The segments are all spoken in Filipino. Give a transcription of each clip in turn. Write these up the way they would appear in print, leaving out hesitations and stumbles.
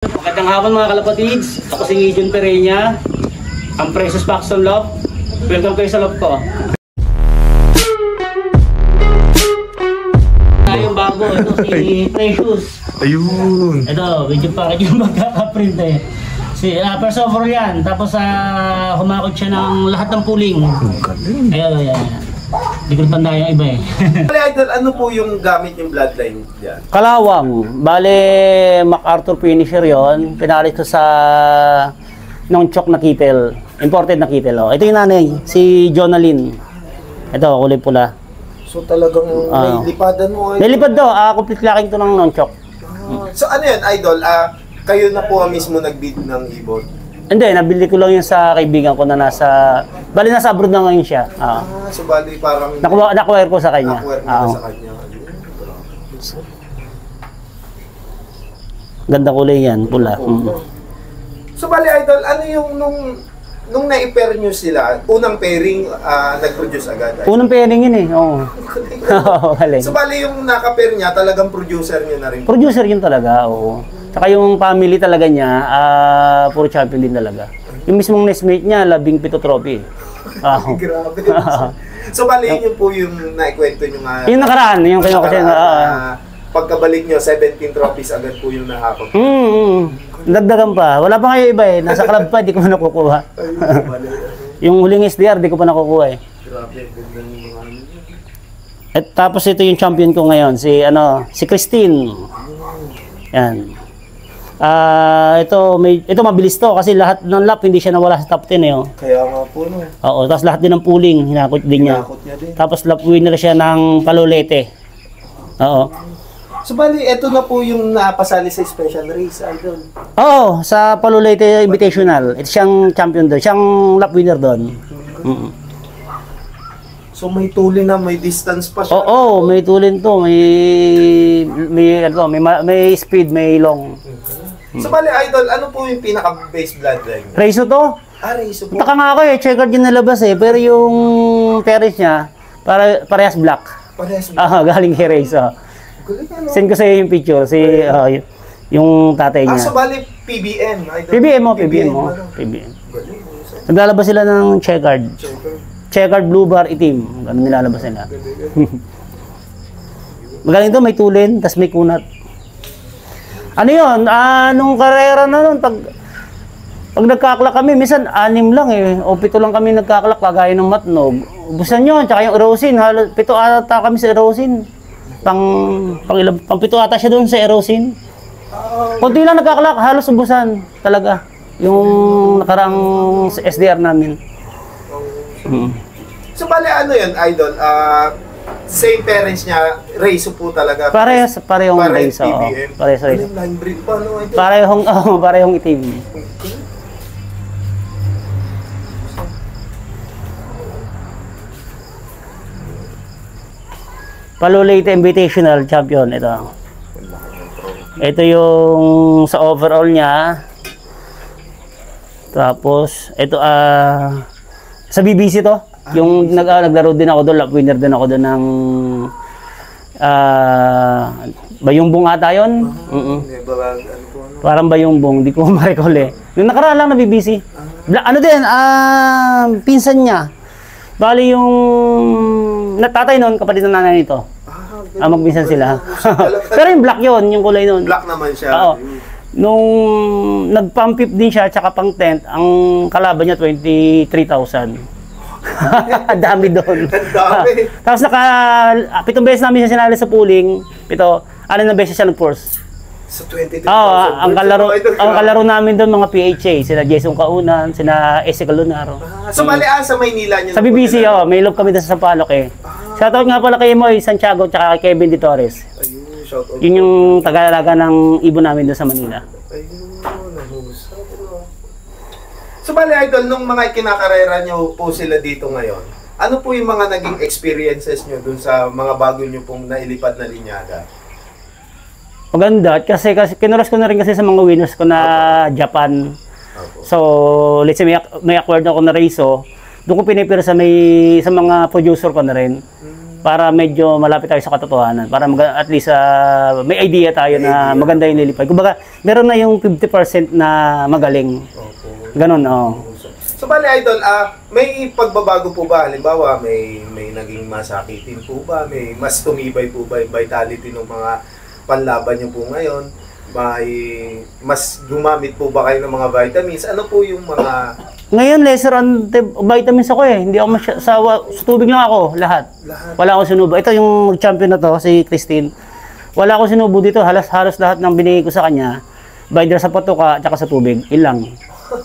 Magandang hapon mga kalapatids. Ako si John Pereña, ang Precious Paxton Love. Welcome kayo sa love ko. Yung bago, ito si Precious. Ayun. Ito, medyo pakit yung magkakaprint eh. First of all yan, tapos humakot siya ng lahat ng puling. Ayan. Hindi ko tanda yung iba eh. Idol, ano po yung gamit yung bloodline dyan? Kalawang. Bale, MacArthur finisher yon. Pinalit ko sa non-chok na kittel. Imported na kittel. Oh. Ito yung nanay, si Jonalyn. Ito, kulay pula. So talagang may lipadan mo. May lipad daw. Complete locking to ng non-chok. So ano yan, Idol? Kayo na po mismo nag-bid ng ibon? Hindi, nabili ko lang yun sa kaibigan ko na nasa... Bali, nasa abroad na ngayon siya. So bali parang... Nakuwire ko sa kanya. Nakuwire mo sa kanya. Ganda kulay yan, pula. So bali, Idol, ano yung nung na-pair nyo sila, unang pairing, nag-produce agad? Unang pairing yun eh, oo. So bali yung naka-pair niya, talagang producer nyo na rin? Producer yun talaga, oo. Saka yung family talaga niya, puro champion din talaga. Yung mismong nestmate niya, 17 trophy. Grabe. So bali yun po yung naikwento nyo nga. Yung nakaraan, yung kayo kasi pagkabalik nyo, 17 trophies agad po yung nahakot. Dagdagan pa. Wala pa ngayon iba eh. Nasa club pa, di ko pa nakukuha. Yung huling SDR, di ko pa nakukuha eh. Grabe, ganda ng mga ano. At tapos ito yung champion ko ngayon, si Christine. Yan. Ito mabilis to kasi lahat ng lap hindi siya nawala sa top 10 eh. Oh. Kaya nga po no. Oo, tapos lahat din ng pooling hinakot din niya. Tapos lap winner siya ng Palolete. Oo. So bali, ito na po yung napasali sa special race, Idol. Oo, sa Palolete Invitational. Ito siyang champion doon. Siyang lap winner doon. So may tulin na, may distance pa siya. Oo, may tulin to, may speed, may long. So bali, Idol, ano po yung pinaka-base bloodline? Reiso to? Reiso po. Taka nga ako eh, checkered yung nalabas eh, pero yung parents niya, parehas black. Parehas black? Galing kay Reiso. Send ko sa iyo yung picture, yung tatay niya. So bali, PBM, Idol? PBM mo. Naglalabas sila ng checkered. Checkered blue bar itim. Ganun nilalabas nila. Magaling to, may tulin, tas may kunat. Ano yun? Nung karera na nun, pag nagkaklak kami, minsan 6 lang eh. O 7 lang kami nagkaklak, kagaya ng matnog. Ubusan yun, tsaka yung erosin. 7 ata kami sa erosin. Pang 7 ata siya doon sa erosin. Kunti lang nagkaklak, halos ubusan talaga. Yung nakarang SDR namin. So bali, ano yun, Idol? Same parents niya, Reiso po talaga. Parehong Reiso. Parehong Reiso. Line breed pa, no, Idol? Parehong itim. Okay. Palolete Invitational champion ito. Ito yung sa overall niya. Tapos ito sa BBC to. Yung naglaro din ako doon, lap winner din ako doon ng Bayumbong ata yun. Parang Bayumbong, di ko ma-recall eh. Yung nakaraan lang na BBC. Ano din, pinsan niya. Bali yung tatay nun, kapatid ng nanay nito. Magpinsan sila. Pero yung black yun, yung kulay nun. Black naman siya. Oo. Nung nag-pump din siya, tsaka pang tent, ang kalaban niya 23,000. Dami doon. Dami. Tapos 7 beses namin siya sinali sa pooling. 6 na beses siya nag-force. Sa 23,000. Ang kalaro namin doon mga PHA, sila Jason Kaunan, sila Ese Calunaro. So bali sa Maynila niyo. Sa BBC may love kami doon sa Sampaloc eh. Shoutout nga pala kay Moy Santiago tsaka kay Kevin De Torres. Ayun, shoutout. Yun yung taga-alaga ng ibon namin doon sa Manila. Ayun, nahusap. So bali, Idol, nung mga kinakarera nyo po sila dito ngayon, ano po yung mga naging experiences nyo dun sa mga bago nyo pong nailipad na linyada? Maganda kasi kinuras ko na rin kasi sa mga winners ko na Japan. So, let's say may acquired ako na Reiso, doon ko pinipira sa mga producer ko na rin. para medyo malapit tayo sa katotohanan. Para at least may idea tayo na maganda yung lilipad. Kumbaga, meron na yung 50% na magaling. Opo. Ganon, oh. So bali idol, may pagbabago po ba? Halimbawa, may naging masakitin po ba? May mas tumibay po ba yung vitality ng mga panlaban niyo po ngayon? May mas gumamit po ba kayo ng mga vitamins? Ano po yung mga... Ngayon, lesser on vitamins ako eh. Hindi ako sa tubig lang ako, lahat. Wala akong sinubo. Ito yung champion na to, si Christine. Wala akong sinubo dito. Halos lahat ng binigay ko sa kanya, either sa patuka at sa tubig. Ilang.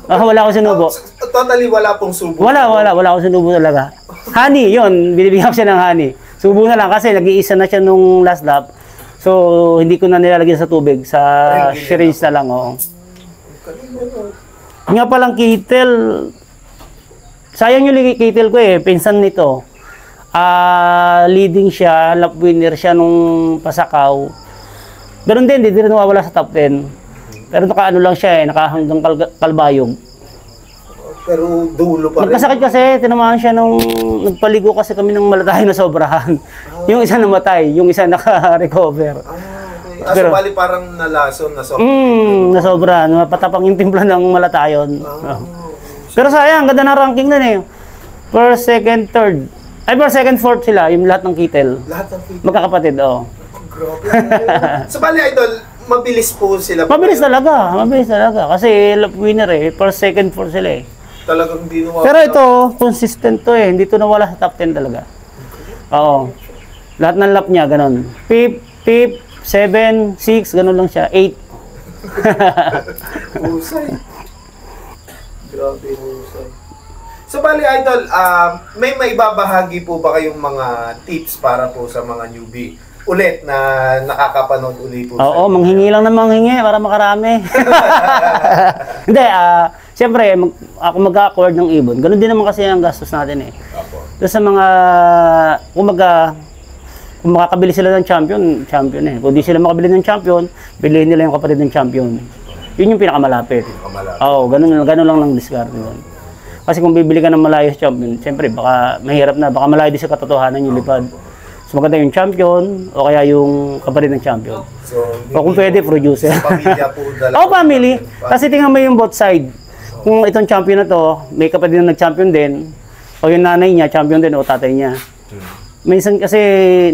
Wala akong sinubo. Totally wala pong subo? Wala akong sinubo talaga. Honey, yun. Binibigyan ko siya ng honey. Subo na lang kasi nag-iisa na siya nung last lap. So, hindi ko na nilalagyan sa tubig. Sa syringe na lang, oo. Nga palang Kittel, sayang yung Kittel ko eh, pinsan nito. Leading siya, lap winner siya nung Pasakaw. Ganun din, hindi rin nawawala sa top 10. Pero nakaano lang siya eh, nakahanggang kalbayog. Pero dulo pa rin. Nagkasakit kasi, tinamaan siya nung nagpaligo kasi kami ng malatahin na sobrahan. Yung isa namatay, yung isa naka-recover. Okay. So bali parang nalason na sobra. Nasobra. Napatapang yung timpla ng malatayon. Pero sayang, ganda ng ranking nun eh. First, second, third. First, second, fourth sila, yung lahat ng Kittel. Lahat ng Kittel? Magkakapatid, oo. Grabe. So bali idol, mabilis po sila. Mabilis talaga. Kasi lap winner eh. First, second, fourth sila eh. Talagang di nawawala. Pero ito, consistent to eh. Hindi to nawala sa top 10 talaga. Oo. Lahat ng lap niya, ganun. Pip, 7, 6, ganun lang siya. 8. Husay. Grabe husay. So bali idol, may maibabahagi po ba kayong mga tips para po sa mga newbie? Ulit na nakakapanood uli po. Oo, manghingi lang na manghingi para makarami. Hindi, siyempre, ako mag-accord ng ibon. Ganun din naman kasi ang gastos natin eh. So sa mga, kung makakabili sila ng champion eh. Kung di sila makabili ng champion, bilhin nila yung kapatid ng champion. Yun yung pinakamalapit. Oo, ganun lang ng discard yun. Kasi kung bibili ka ng malayo sa champion, siyempre baka mahirap na, baka malayo din sa katotohanan yung lipad. So maganda yung champion o kaya yung kapatid ng champion. So, o kung pwede, producer. Pamilya po dalawa. Oo, family. Kasi tingnan mo yung both side. Kung itong champion na to, may kapatid na nag-champion din, o yung nanay niya, champion din, o tatay niya. Minsan kasi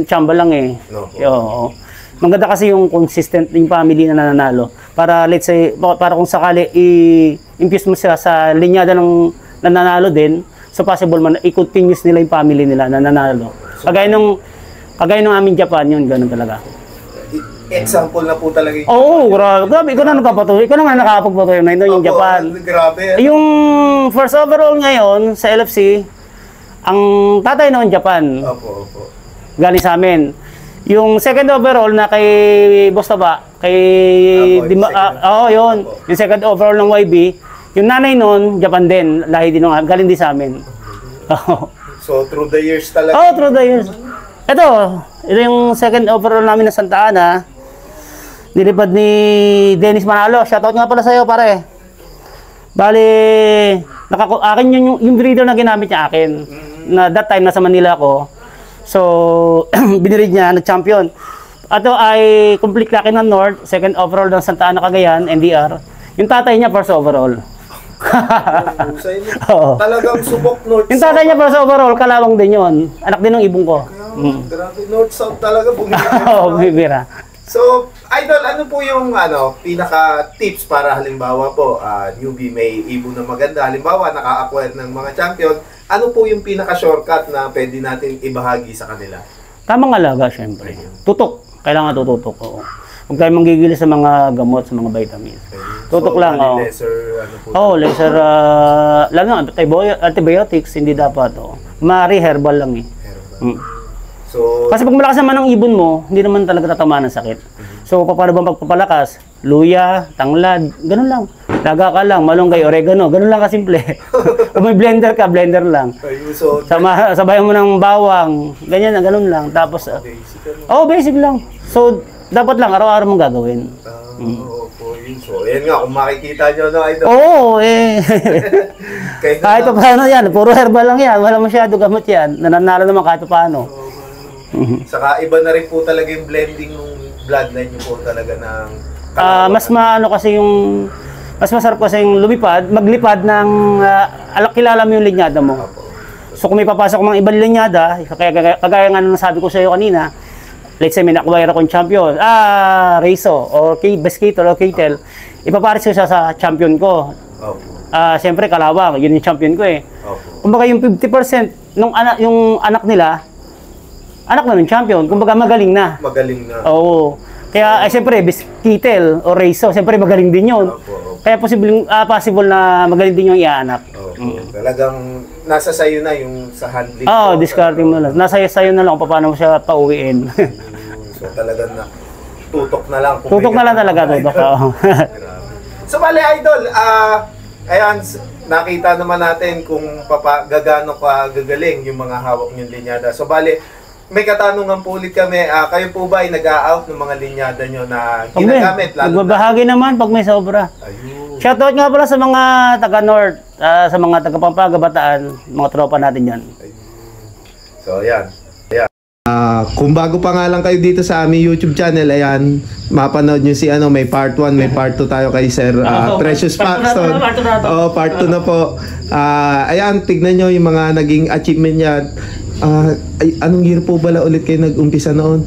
chamba lang eh. Oo. Maganda kasi yung consistent yung family na nananalo. Para let's say, para kung sakali i-impuse mo siya sa linyada ng nananalo din, so possible man i-continuous nila yung family nila na nananalo. Kagaya nung aming Japan, yun, ganun talaga. Example na po talaga yung... Oo, grabe. Ikaw na nakapatuloy. Ikaw naman nakapagpatuloy na yung Japan. Grabe. Yung first overall ngayon sa LFC, ang tatay noon Japan. Opo. Galing sa amin. Yung second overall na kay Bostaba, kay yun. Yung second overall ng YB, yung nanay noon Japan din, lahi din galing din sa amin. So through the years talaga. Through the years. Ito yung second overall namin na Santa Ana. Nilipad ni Dennis Manalo. Shoutout nga pala sa'yo, pare. Bali, akin yung breeder na ginamit niya akin. Na that time, nasa Manila ako. So, binirid niya, nag-champion. Ito ay complete laki ng North, second overall ng Santa Ana, Cagayan, NDR. Yung tatay niya, first overall. Talagang subok North. Yung tatay niya, first overall, kalawang din yun. Anak din ng ibong ko. Grabe, North-South talaga. Bumibira. So, idol, ano po yung pinaka-tips para halimbawa po, newbie may ibon na maganda, halimbawa naka-acquire ng mga champion, ano po yung pinaka-shortcut na pwede natin ibahagi sa kanila? Tamang alaga, syempre. Tutok. Kailangan tututok. Oo. Huwag tayo manggigili sa mga gamot, sa mga vitamins. Tutok lang. Lesser, lalo na, antibiotics, hindi dapat. Mari herbal lang eh. So, kasi pag malakas naman ang ibon mo, hindi naman talaga tatamaan ng sakit. So, paano bang pagpapalakas? Luya, tanglad, ganun lang. Laga ka lang, malunggay, oregano, ganun lang kasimple. Kung may blender ka, blender lang. Sabayan mo ng bawang, ganyan, ganun lang. Tapos, basic lang. So, dapat lang, araw-araw mong gagawin. So, yan nga, kung makikita nyo na idol. Kahit pa paano yan, puro herbal lang yan. Wala masyado gamot yan. Nananalo naman kahit pa paano. Saka iba na rin po talaga yung blending ng bloodline nyo po talaga ng Mas maano kasi yung mas masarap kasi yung maglipad ng kilala mo yung linyada mo. So kung may papasok mga ibang linyada, kagaya nga nung sabi ko sa iyo kanina, let's say may nakuha akong champion, Reiso or Baskito or Kitel, ipapares ko siya sa champion ko. Siyempre Kalawang, yun yung champion ko eh. Kumbaga yung 50% yung anak nila, anak na ng champion, kumbaga magaling na. Magaling na. Oo. Kaya siyempre Baskito or Reiso, siyempre magaling din yun. Kaya possible na magaling din yung iaanak. Talagang nasa sayo na yung sa handling. Discarding mo lang. Nasa sayo na lang kung paano mo siya pauwiin. So talagang tutok na lang. Tutok na lang talaga, tutok. So bale idol, ayan, nakita naman natin kung gagano ka gagaling yung mga hawak niyong linyada. So bale, may katanungan po ulit kami, kayo po ba ay nag-a-out ng mga linyada nyo na ginagamit? Magbabahagi naman pag may sobra. Ayun. Shoutout nga pala sa mga taga-North, sa mga taga-Pampanga, Bataan, mga tropa natin yan. So ayan. Kung bago pa nga lang kayo dito sa aming YouTube channel, ayan, mapanood nyo si may part 1, may part 2 tayo kay Sir Precious Paxton. Part 2 na po. Ayan, tignan nyo yung mga naging achievement niya. Anong year po bala ulit kayo nag-umpisa noon?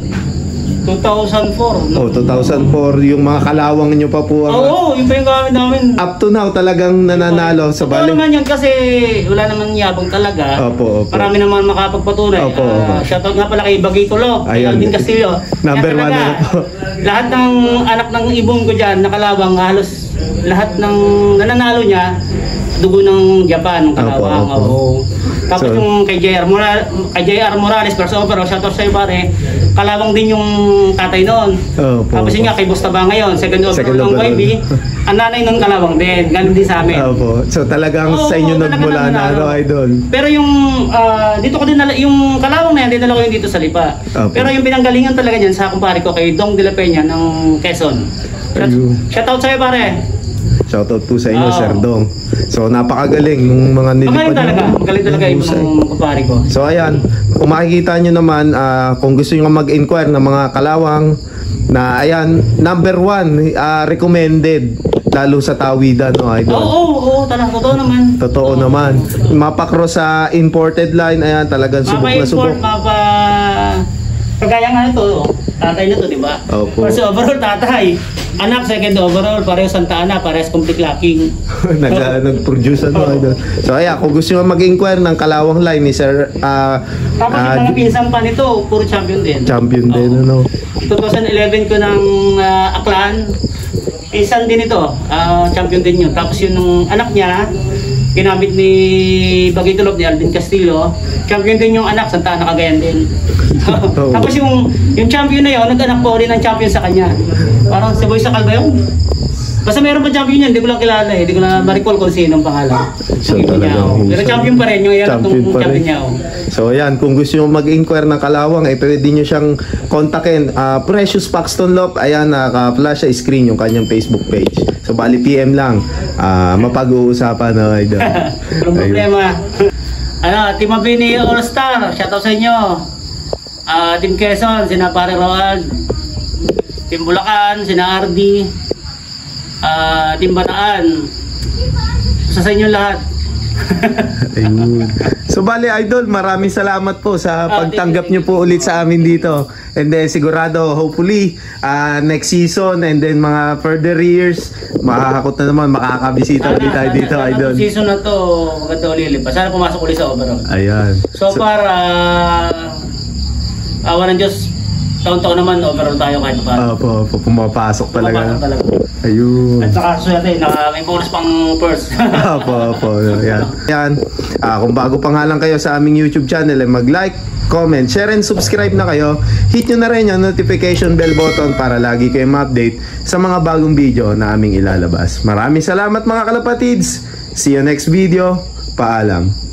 2004. 2004. Yung mga kalawang nyo pa po. Yung pa yung gamit namin. Up to now, talagang nananalo sa bali. Naman yun kasi wala naman yabang talaga. Opo. Marami naman makapagpatunay. Opo. Shoutout nga pala kay Bagito Lop, kay Alvin Castillo. Number 1 na po. Lahat ng anak ng ibong ko dyan, nakalawang, halos lahat ng nananalo niya, dugo ng Japan, ng kalawang. Tapos yung kay JR Morales, first over, shoutout sa'yo pare, kalawang din yung tatay noon. Tapos yun nga, kay Bustaba ngayon, second over ng YB, ang nanay nun kalawang din, ganun din sa amin. So talagang sa inyo nagmula na, idol. Pero yung, dito ko din, yung kalawang na yan, dinala ko yun dito sa Lipa. Pero yung pinanggalingan talaga niyan, sa kumpare ko, kay Dong de la Peña ng Quezon. Shoutout sa'yo pare. Shoutout po sa inyo, Sir Dong. So, napakagaling yung mga nilipad. Magaling talaga yung kumpare ko. So, ayan. Kung makikita nyo naman, kung gusto nyo mag-inquire ng mga kalawang, na ayan, number 1, recommended. Lalo sa tawidan, no, idol? Oo, talagang totoo naman. Totoo naman. Mapakro sa imported line, ayan, talagang subok na subok. Kagaya nga ito, tatay na to, di ba? First overall, tatay. Anak, second overall, pareho Santa Ana, parehas complete locking. Nag-produce idol. So, ayan, kung gusto nyo mag-inquire ng kalawang line ni Sir... Tapos yung mga pinsan pa nito, puro champion din. Champion din, ano? 2011 ko ng Aklan, pinsan din ito, champion din yun. Tapos yung anak niya, ginamit ni Bagito Lop, ni Alvin Castillo, champion din yung anak, Santa Ana, Cagayan din. Tapos yung champion na yun, nag-anak po rin ng champion sa kanya. Parang si Boy Sakal ba yun? Basta meron pa champion yan, hindi ko lang kilala eh. Hindi ko na ma-recall kung sino ang pangalan. Pero champion pa rin, yung yan itong champion niya. So ayan, kung gusto nyo mag-inquire ng kalawang, pwede nyo siyang kontakin. Precious Paxton Lop, ayan, naka-flash sa screen yung kanyang Facebook page. So bali PM lang, mapag-uusapan na idol. Walang problema. Team Abini All-Star, shoutout sa inyo. Team Quezon, sina Pare Roald. Team Bulacan, sina Ardi. Team Bataan. Sa inyo lahat. Ayun. So bali idol, maraming salamat po sa pagtanggap nyo po ulit sa amin dito. And then sigurado, hopefully, next season and then mga further years, makakakot na naman, makakabisita ulit tayo dito, idol. Season na to, maganda ulit. Sana pumasok ulit sa overall. Ayan. So far, awa ng Diyos, taon-taon naman overall tayo kahit pa. Pumapasok talaga. Ayun. At saka suwerte, may bonus pang purse. Yan. Kung bago pa nga lang kayo sa aming YouTube channel, mag-like, comment, share and subscribe na kayo. Hit nyo na rin yung notification bell button para lagi kayo ma-update sa mga bagong video na aming ilalabas. Maraming salamat mga kalapatids. See you next video. Paalam.